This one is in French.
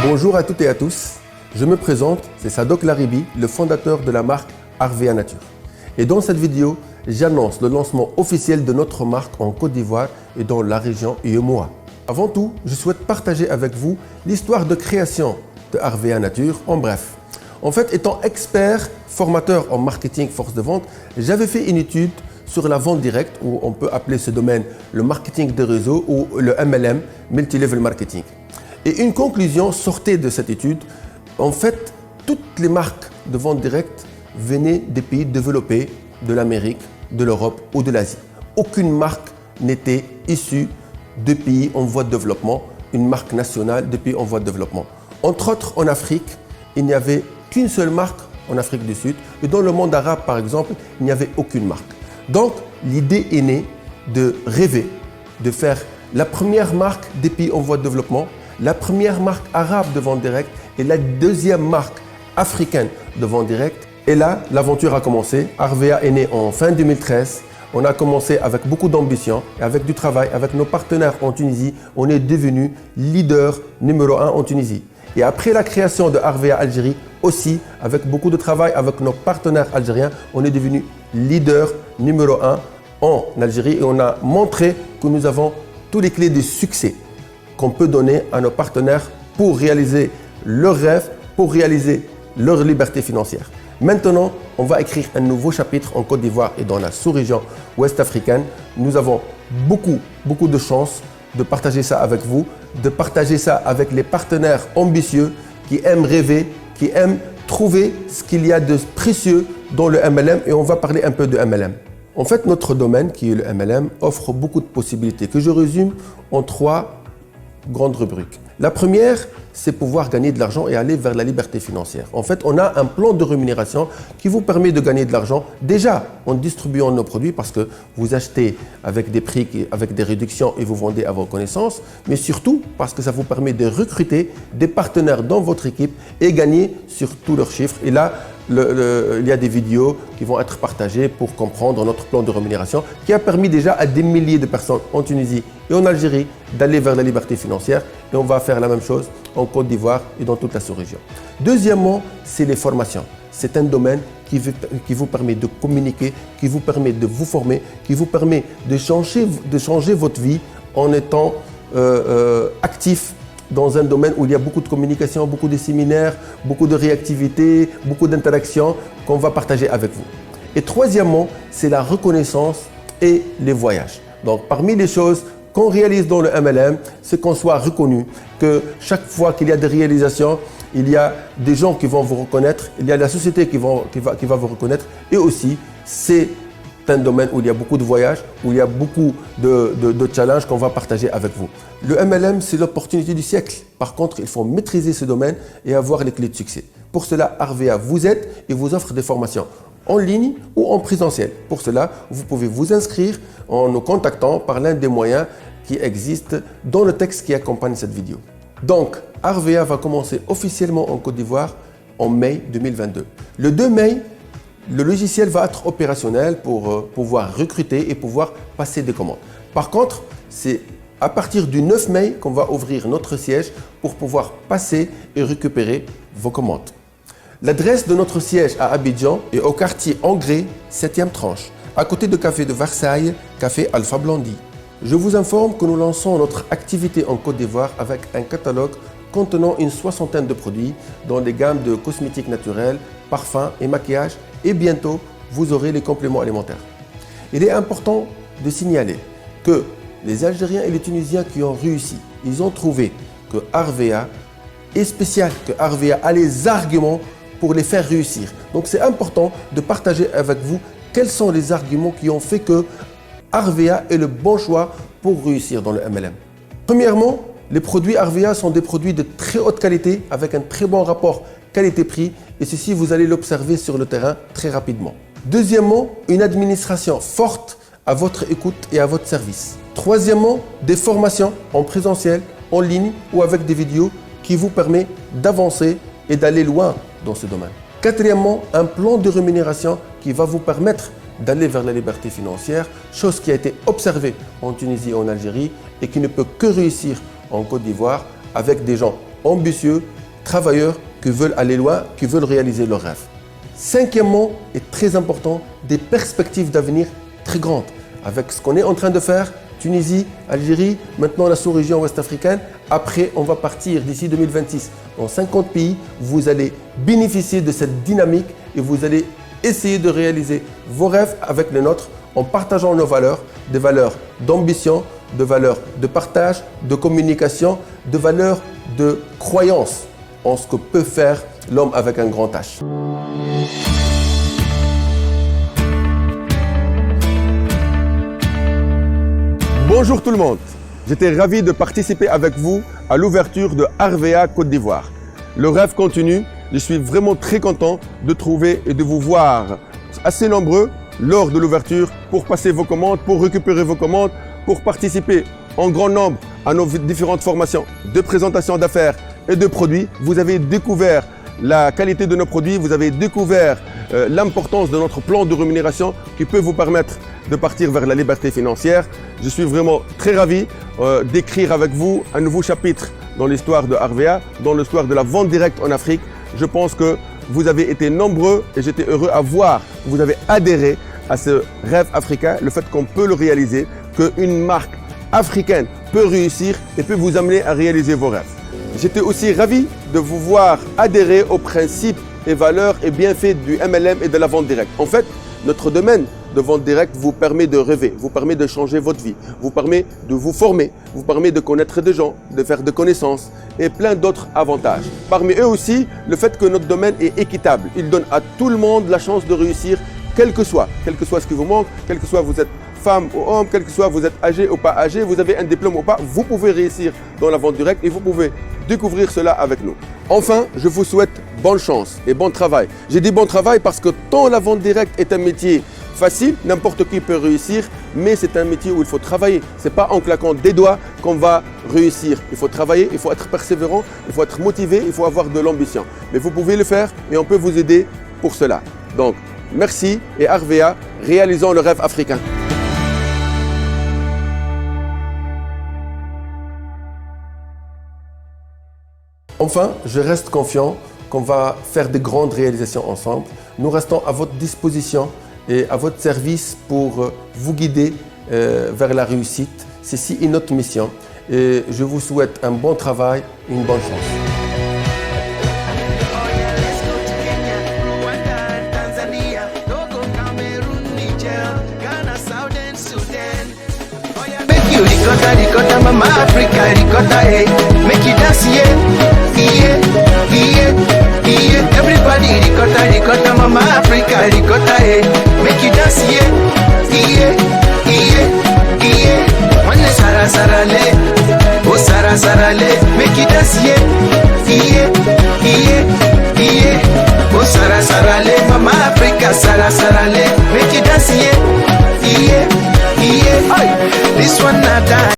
Bonjour à toutes et à tous, je me présente, c'est Sadok Laribi, le fondateur de la marque Harvea Nature. Et dans cette vidéo, j'annonce le lancement officiel de notre marque en Côte d'Ivoire et dans la région UEMOA. Avant tout, je souhaite partager avec vous l'histoire de création de Harvea Nature, en bref. En fait, étant expert, formateur en marketing force de vente, j'avais fait une étude sur la vente directe, ou on peut appeler ce domaine le marketing de réseau ou le MLM, Multi-Level Marketing. Et une conclusion sortait de cette étude. En fait, toutes les marques de vente directe venaient des pays développés, de l'Amérique, de l'Europe ou de l'Asie. Aucune marque n'était issue de pays en voie de développement, une marque nationale de pays en voie de développement. Entre autres, en Afrique, il n'y avait qu'une seule marque en Afrique du Sud. Et dans le monde arabe, par exemple, il n'y avait aucune marque. Donc, l'idée est née de rêver, de faire la première marque des pays en voie de développement, la première marque arabe de vente directe et la deuxième marque africaine de vente directe. Et là, l'aventure a commencé. Harvea est né en fin 2013. On a commencé avec beaucoup d'ambition et avec du travail, avec nos partenaires en Tunisie. On est devenu leader numéro 1 en Tunisie. Et après la création de Harvea Algérie, aussi avec beaucoup de travail avec nos partenaires algériens, on est devenu leader numéro 1 en Algérie et on a montré que nous avons toutes les clés de succès qu'on peut donner à nos partenaires pour réaliser leurs rêves, pour réaliser leur liberté financière. Maintenant, on va écrire un nouveau chapitre en Côte d'Ivoire et dans la sous-région ouest africaine. Nous avons beaucoup de chance de partager ça avec vous, de partager ça avec les partenaires ambitieux qui aiment rêver, qui aiment trouver ce qu'il y a de précieux dans le MLM et on va parler un peu de MLM. En fait, notre domaine qui est le MLM offre beaucoup de possibilités que je résume en 3 grandes rubriques. La première, c'est pouvoir gagner de l'argent et aller vers la liberté financière. En fait, on a un plan de rémunération qui vous permet de gagner de l'argent déjà en distribuant nos produits parce que vous achetez avec des prix, avec des réductions et vous vendez à vos connaissances, mais surtout parce que ça vous permet de recruter des partenaires dans votre équipe et gagner sur tous leurs chiffres. Et là, il y a des vidéos qui vont être partagées pour comprendre notre plan de rémunération qui a permis déjà à des milliers de personnes en Tunisie et en Algérie d'aller vers la liberté financière et on va faire la même chose en Côte d'Ivoire et dans toute la sous-région. Deuxièmement, c'est les formations. C'est un domaine qui vous permet de communiquer, qui vous permet de vous former, qui vous permet de changer votre vie en étant actif dans un domaine où il y a beaucoup de communication, beaucoup de séminaires, beaucoup de réactivité, beaucoup d'interactions qu'on va partager avec vous. Et troisièmement, c'est la reconnaissance et les voyages. Donc, parmi les choses qu'on réalise dans le MLM, c'est qu'on soit reconnu, que chaque fois qu'il y a des réalisations, il y a des gens qui vont vous reconnaître, il y a la société qui va vous reconnaître et aussi, c'est un domaine où il y a beaucoup de voyages, où il y a beaucoup de challenges qu'on va partager avec vous. Le MLM, c'est l'opportunité du siècle. Par contre, il faut maîtriser ce domaine et avoir les clés de succès. Pour cela, Harvea vous aide et vous offre des formations en ligne ou en présentiel. Pour cela, vous pouvez vous inscrire en nous contactant par l'un des moyens qui existent dans le texte qui accompagne cette vidéo. Donc, Harvea va commencer officiellement en Côte d'Ivoire en mai 2022. Le 2 mai, le logiciel va être opérationnel pour pouvoir recruter et pouvoir passer des commandes. Par contre, c'est à partir du 9 mai qu'on va ouvrir notre siège pour pouvoir passer et récupérer vos commandes. L'adresse de notre siège à Abidjan est au quartier Angré, 7e tranche, à côté de Café de Versailles, Café Alpha Blondy. Je vous informe que nous lançons notre activité en Côte d'Ivoire avec un catalogue contenant une 60aine de produits dans les gammes de cosmétiques naturels, parfums et maquillage et bientôt vous aurez les compléments alimentaires. Il est important de signaler que les Algériens et les Tunisiens qui ont réussi, ils ont trouvé que Harvea est spécial, que Harvea a les arguments pour les faire réussir. Donc c'est important de partager avec vous quels sont les arguments qui ont fait que Harvea est le bon choix pour réussir dans le MLM. Premièrement, les produits Harvea sont des produits de très haute qualité avec un très bon rapport qualité-prix et ceci vous allez l'observer sur le terrain très rapidement. Deuxièmement, une administration forte à votre écoute et à votre service. Troisièmement, des formations en présentiel, en ligne ou avec des vidéos qui vous permet d'avancer et d'aller loin dans ce domaine. Quatrièmement, un plan de rémunération qui va vous permettre d'aller vers la liberté financière, chose qui a été observée en Tunisie et en Algérie et qui ne peut que réussir en Côte d'Ivoire avec des gens ambitieux, travailleurs qui veulent aller loin, qui veulent réaliser leurs rêves. Cinquièmement, et très important, des perspectives d'avenir très grandes. Avec ce qu'on est en train de faire, Tunisie, Algérie, maintenant la sous-région ouest-africaine. Après, on va partir d'ici 2026 dans 50 pays. Vous allez bénéficier de cette dynamique et vous allez essayer de réaliser vos rêves avec les nôtres en partageant nos valeurs, des valeurs d'ambition, de valeurs de partage, de communication, de valeurs de croyance en ce que peut faire l'homme avec un grand H. Bonjour tout le monde, j'étais ravi de participer avec vous à l'ouverture de Harvea Côte d'Ivoire. Le rêve continue, je suis vraiment très content de trouver et de vous voir assez nombreux lors de l'ouverture pour passer vos commandes, pour récupérer vos commandes, pour participer en grand nombre à nos différentes formations de présentation d'affaires et de produits. Vous avez découvert la qualité de nos produits, vous avez découvert l'importance de notre plan de rémunération qui peut vous permettre de partir vers la liberté financière. Je suis vraiment très ravi d'écrire avec vous un nouveau chapitre dans l'histoire de Harvea, dans l'histoire de la vente directe en Afrique. Je pense que vous avez été nombreux et j'étais heureux à voir que vous avez adhéré à ce rêve africain, le fait qu'on peut le réaliser, qu'une marque africaine peut réussir et peut vous amener à réaliser vos rêves. J'étais aussi ravi de vous voir adhérer aux principes et valeurs et bienfaits du MLM et de la vente directe. En fait, notre domaine de vente directe vous permet de rêver, vous permet de changer votre vie, vous permet de vous former, vous permet de connaître des gens, de faire des connaissances et plein d'autres avantages. Parmi eux aussi, le fait que notre domaine est équitable. Il donne à tout le monde la chance de réussir, quel que soit ce qui vous manque, quel que soit vous êtes femme ou homme, quel que soit vous êtes âgé ou pas âgé, vous avez un diplôme ou pas, vous pouvez réussir dans la vente directe et vous pouvez découvrir cela avec nous. Enfin, je vous souhaite bonne chance et bon travail. J'ai dit bon travail parce que tant la vente directe est un métier facile, n'importe qui peut réussir, mais c'est un métier où il faut travailler. Ce n'est pas en claquant des doigts qu'on va réussir. Il faut travailler, il faut être persévérant, il faut être motivé, il faut avoir de l'ambition. Mais vous pouvez le faire et on peut vous aider pour cela. Donc, merci et Harvea, réalisons le rêve africain. Enfin, je reste confiant qu'on va faire de grandes réalisations ensemble. Nous restons à votre disposition et à votre service pour vous guider vers la réussite. Ceci est notre mission et je vous souhaite un bon travail et une bonne chance. Ricotta, mama Africa, ricotta, hey, make it dance, yeah, yeah, yeah, yeah. Everybody, ricotta, mama Africa, ricotta, hey, make it dance, yeah, yeah, yeah, yeah. One sara sara le, oh sara le, make it dance, yeah, yeah, yeah, yeah. Oh sara le, mama Africa, sara le, make it dance, yeah, yeah, yeah. This one not die.